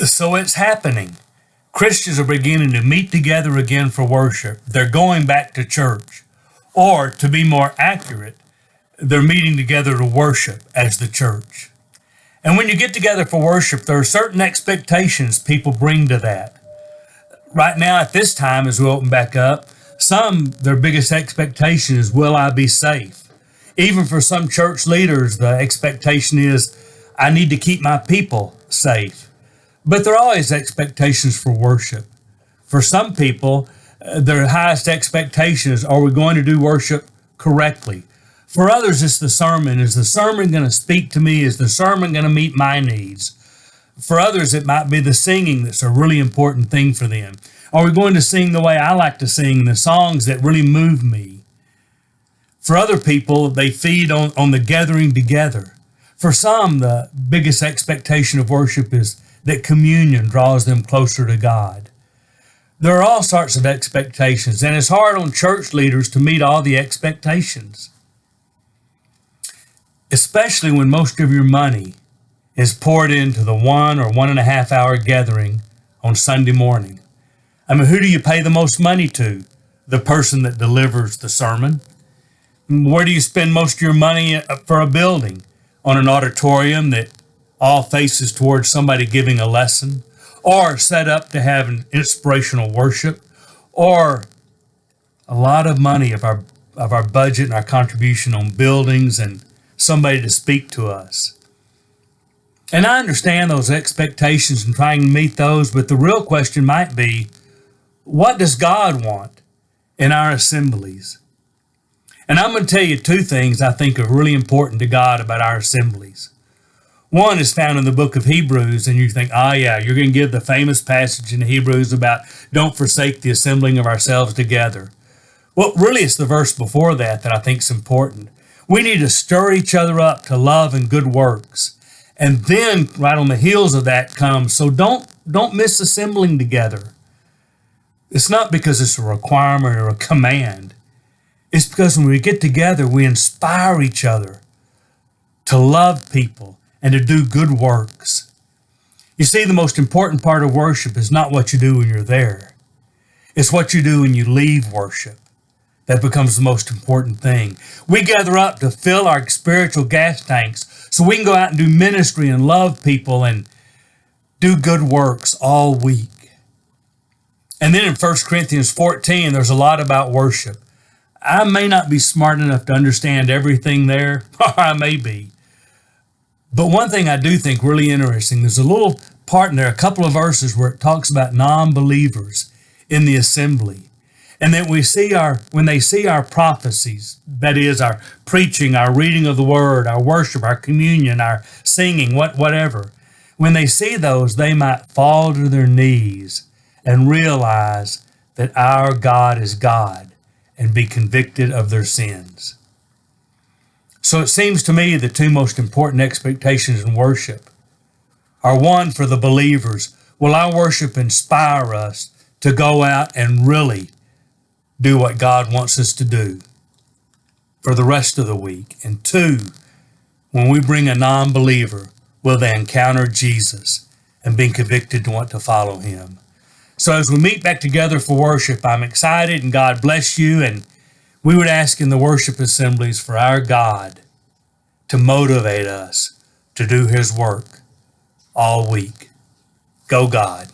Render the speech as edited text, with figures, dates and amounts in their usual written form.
So it's happening. Christians are beginning to meet together again for worship. They're going back to church. Or, to be more accurate, they're meeting together to worship as the church. And when you get together for worship, there are certain expectations people bring to that. Right now, at this time, as we open back up, their biggest expectation is, will I be safe? Even for some church leaders, the expectation is, I need to keep my people safe. But there are always expectations for worship. For some people, their highest expectation is, are we going to do worship correctly? For others, it's the sermon. Is the sermon going to speak to me? Is the sermon going to meet my needs? For others, it might be the singing that's a really important thing for them. Are we going to sing the way I like to sing, the songs that really move me? For other people, they feed on the gathering together. For some, the biggest expectation of worship is that communion draws them closer to God. There are all sorts of expectations, and it's hard on church leaders to meet all the expectations, especially when most of your money is poured into the 1 or 1.5 hour gathering on Sunday morning. I mean, who do you pay the most money to? The person that delivers the sermon. Where do you spend most of your money for a building? On an auditorium that all faces towards somebody giving a lesson, or set up to have an inspirational worship, or a lot of money of our budget and our contribution on buildings and somebody to speak to us. And I understand those expectations and trying to meet those, but the real question might be, what does God want in our assemblies? And I'm going to tell you two things I think are really important to God about our assemblies. One is found in the book of Hebrews, and you think, yeah, you're going to give the famous passage in Hebrews about don't forsake the assembling of ourselves together. Well, really, it's the verse before that I think is important. We need to stir each other up to love and good works. And then right on the heels of that comes, so don't miss assembling together. It's not because it's a requirement or a command. It's because when we get together, we inspire each other to love people and to do good works. You see, the most important part of worship is not what you do when you're there. It's what you do when you leave worship. That becomes the most important thing. We gather up to fill our spiritual gas tanks so we can go out and do ministry and love people and do good works all week. And then in 1 Corinthians 14, there's a lot about worship. I may not be smart enough to understand everything there, or I may be. But one thing I do think really interesting, there's a little part in there, a couple of verses where it talks about non-believers in the assembly. And that when they see our prophecies, that is our preaching, our reading of the word, our worship, our communion, our singing, whatever, when they see those, they might fall to their knees and realize that our God is God and be convicted of their sins. So it seems to me the two most important expectations in worship are, one, for the believers, will our worship inspire us to go out and really do what God wants us to do for the rest of the week? And two, when we bring a non-believer, will they encounter Jesus and be convicted to want to follow him? So as we meet back together for worship, I'm excited, and God bless you. And we would ask in the worship assemblies for our God to motivate us to do his work all week. Go God.